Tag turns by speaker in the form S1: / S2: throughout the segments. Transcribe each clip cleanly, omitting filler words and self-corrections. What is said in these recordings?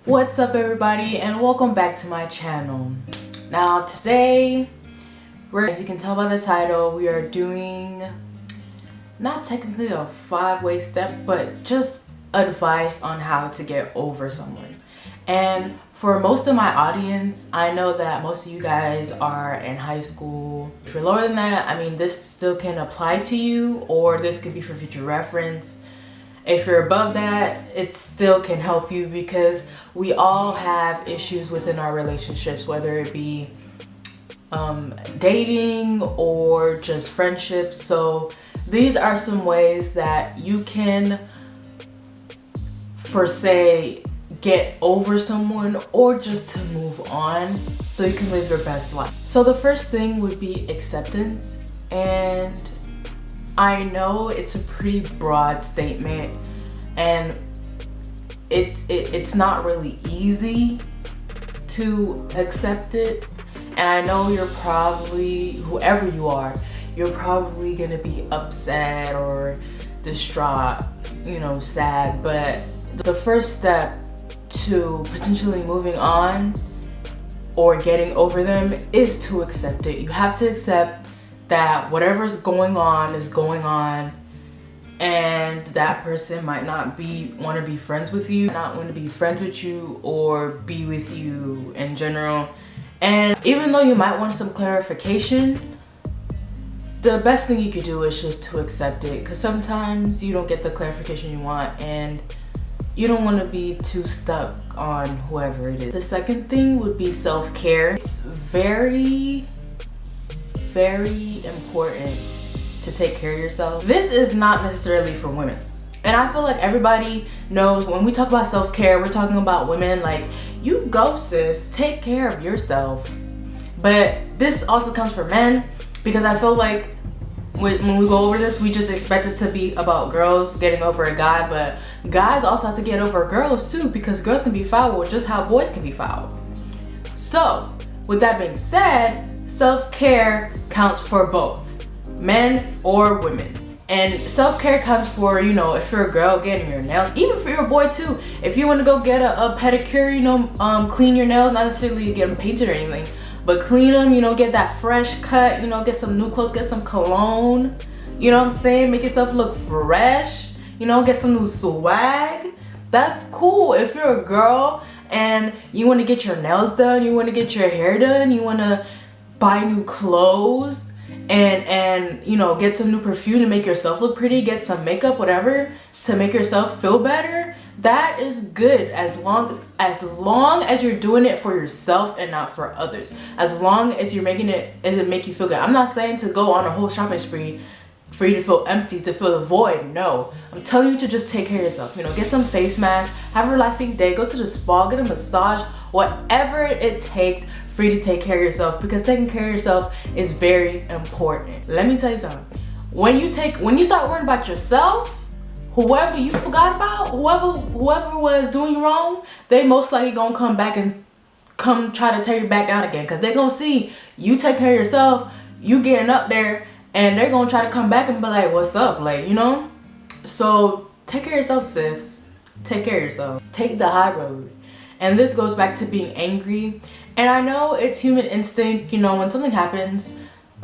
S1: What's up everybody, and welcome back to my channel. Now today, as you can tell by the title, we are doing not technically a 5-way step, but just advice on how to get over someone. And for most of my audience, I know that most of you guys are in high school. If you're lower than that, I mean, this still can apply to you, or this could be for future reference. If you're above that, it still can help you because we all have issues within our relationships, whether it be dating or just friendships. So these are some ways that you can, for say, get over someone or just to move on so you can live your best life. So the first thing would be acceptance, and I know it's a pretty broad statement and it's not really easy to accept it, and I know you're probably, whoever you are, you're probably gonna be upset or distraught, sad, but the first step to potentially moving on or getting over them is to accept it. You have to accept that whatever's going on is going on, and that person might not want to be friends with you, not want to be friends with you or be with you in general. And even though you might want some clarification, the best thing you could do is just to accept it, because sometimes you don't get the clarification you want and you don't want to be too stuck on whoever it is. The second thing would be self-care. It's very important to take care of yourself. This is not necessarily for women, and I feel like everybody knows when we talk about self-care, we're talking about women. Like, you go sis, take care of yourself. But this also comes for men, because I feel like when we go over this, we just expect it to be about girls getting over a guy, but guys also have to get over girls too, because girls can be foul just how boys can be foul. So with that being said, self-care counts for both men or women. And self-care counts for, if you're a girl, getting your nails, even for your boy too. If you want to go get a pedicure, clean your nails, not necessarily get them painted or anything, but clean them, get that fresh cut, get some new clothes, get some cologne, you know what I'm saying? Make yourself look fresh, get some new swag. That's cool. If you're a girl and you want to get your nails done, you want to get your hair done, you want to buy new clothes, and get some new perfume to make yourself look pretty, get some makeup, whatever, to make yourself feel better, that is good, as long as you're doing it for yourself and not for others. As long as you're making it make you feel good. I'm not saying to go on a whole shopping spree for you to feel empty, to feel the void. No, I'm telling you to just take care of yourself. Get some face masks, have a relaxing day, go to the spa, get a massage, whatever it takes for you to take care of yourself, because taking care of yourself is very important. Let me tell you something. When you start worrying about yourself, whoever you forgot about, whoever was doing you wrong, they most likely gonna come back and come try to tear you back down again, because they're gonna see you take care of yourself, you getting up there, and they're gonna try to come back and be like, what's up, So take care of yourself, sis. Take care of yourself. Take the high road. And this goes back to being angry. And I know it's human instinct, when something happens,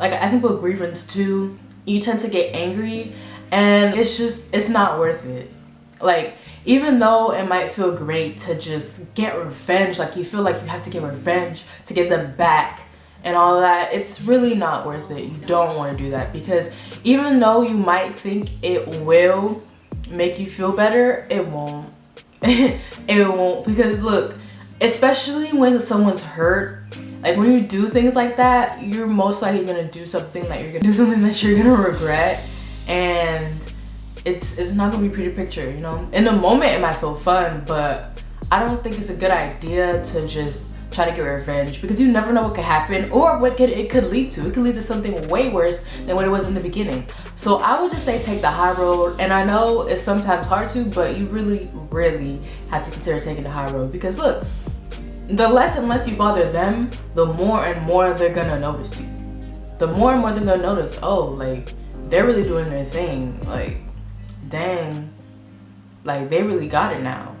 S1: like I think with grievance too, you tend to get angry, and it's not worth it. Like, even though it might feel great to just get revenge, like you feel like you have to get revenge to get them back and all that, it's really not worth it. You don't want to do that, because even though you might think it will make you feel better, it won't. It won't, because look, especially when someone's hurt, like when you do things like that, you're most likely gonna do something that you're gonna regret, and it's not gonna be a pretty picture. In the moment it might feel fun, but I don't think it's a good idea to just try to get revenge, because you never know what could happen or what it could lead to. It could lead to something way worse than what it was in the beginning. So I would just say take the high road, and I know it's sometimes hard to, but you really have to consider taking the high road, because look, the less and less you bother them, the more and more they're gonna notice you. The more and more they're gonna notice, oh, like, they're really doing their thing, like, dang, like they really got it now,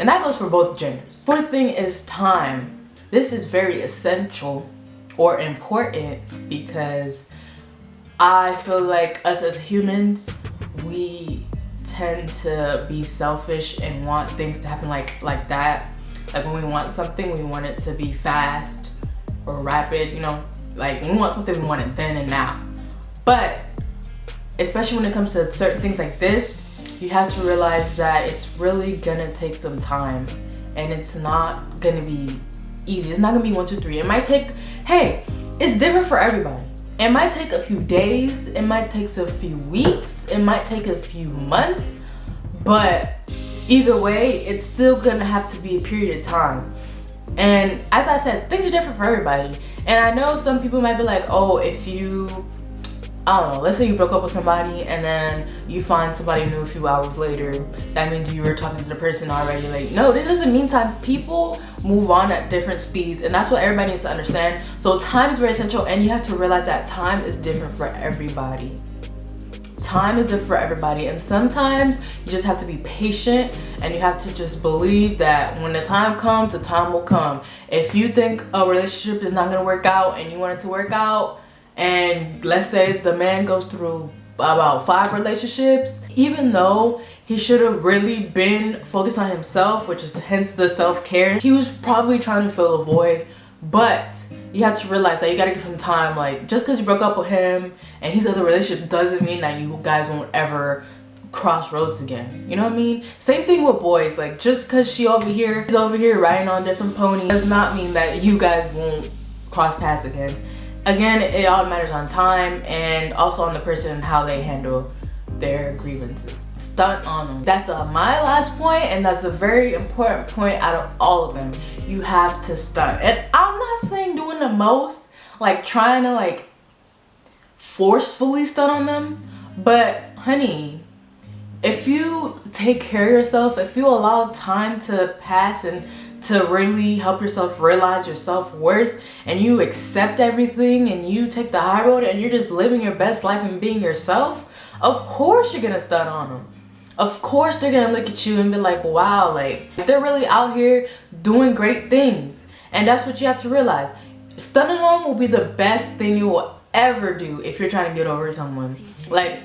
S1: And that goes for both genders. Fourth thing is time. This is very essential or important because I feel like us as humans, we tend to be selfish and want things to happen like that. Like when we want something, we want it to be fast or rapid, you know? Like when we want something, we want it then and now. But especially when it comes to certain things like this, you have to realize that it's really gonna take some time and it's not gonna be easy. It's not gonna be 1, 2, 3. It might take, hey, it's different for everybody. It might take a few days, it might take a few weeks, it might take a few months, but either way, it's still gonna have to be a period of time. And as I said, things are different for everybody. And I know some people might be like, oh, if you, I don't know, let's say you broke up with somebody and then you find somebody new a few hours later, that means you were talking to the person already. Like, no, this doesn't mean time. People move on at different speeds, and that's what everybody needs to understand. So time is very essential, and you have to realize that time is different for everybody. Time is different for everybody, and sometimes you just have to be patient and you have to just believe that when the time comes, the time will come. If you think a relationship is not gonna work out and you want it to work out, and let's say the man goes through about 5 relationships, even though he should have really been focused on himself, which is hence the self-care, he was probably trying to fill a void. But you have to realize that you gotta give him time. Like, just because you broke up with him and he's in a relationship doesn't mean that you guys won't ever cross roads again. You know what I mean? Same thing with boys. Like, just because she's over here riding on different ponies does not mean that you guys won't cross paths again. Again, it all matters on time and also on the person and how they handle their grievances. Stunt on them. That's my last point, and that's a very important point out of all of them. You have to stunt. And I'm not saying doing the most, like trying to like forcefully stunt on them, but honey, if you take care of yourself, if you allow time to pass and to really help yourself realize your self-worth, and you accept everything and you take the high road and you're just living your best life and being yourself, of course you're gonna stunt on them. Of course they're gonna look at you and be like, wow, like they're really out here doing great things. And that's what you have to realize. Stunning on them will be the best thing you will ever do if you're trying to get over someone. Like,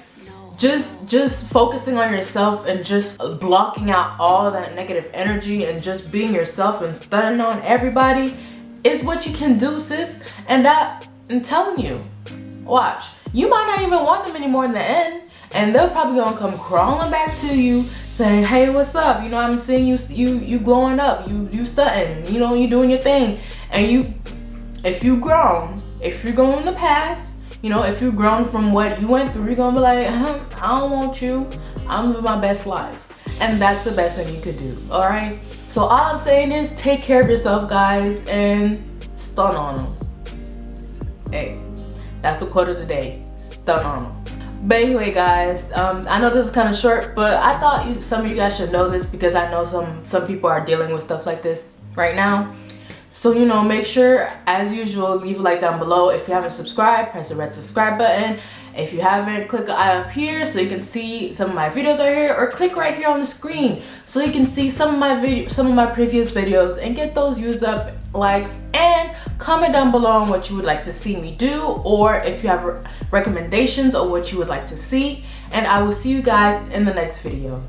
S1: just focusing on yourself and just blocking out all that negative energy and just being yourself and stunning on everybody is what you can do, sis. And that, I'm telling you, watch, you might not even want them anymore in the end, and they're probably gonna come crawling back to you saying, hey, what's up? You know, I'm seeing you growing up, you stunting, you know, you doing your thing. And if you're going in the past, you know, if you've grown from what you went through, you're gonna be like, I don't want you. I'm living my best life. And that's the best thing you could do, all right? So all I'm saying is take care of yourself, guys, and stun on them. Hey, that's the quote of the day, stun on them. But anyway, guys, I know this is kind of short, but I thought some of you guys should know this because I know some people are dealing with stuff like this right now. So, you know, make sure, as usual, leave a like down below. If you haven't subscribed, press the red subscribe button. If you haven't, click the eye up here so you can see some of my videos right here, or click right here on the screen so you can see some of my previous videos and get those views up, likes, and comment down below on what you would like to see me do, or if you have recommendations of what you would like to see. And I will see you guys in the next video.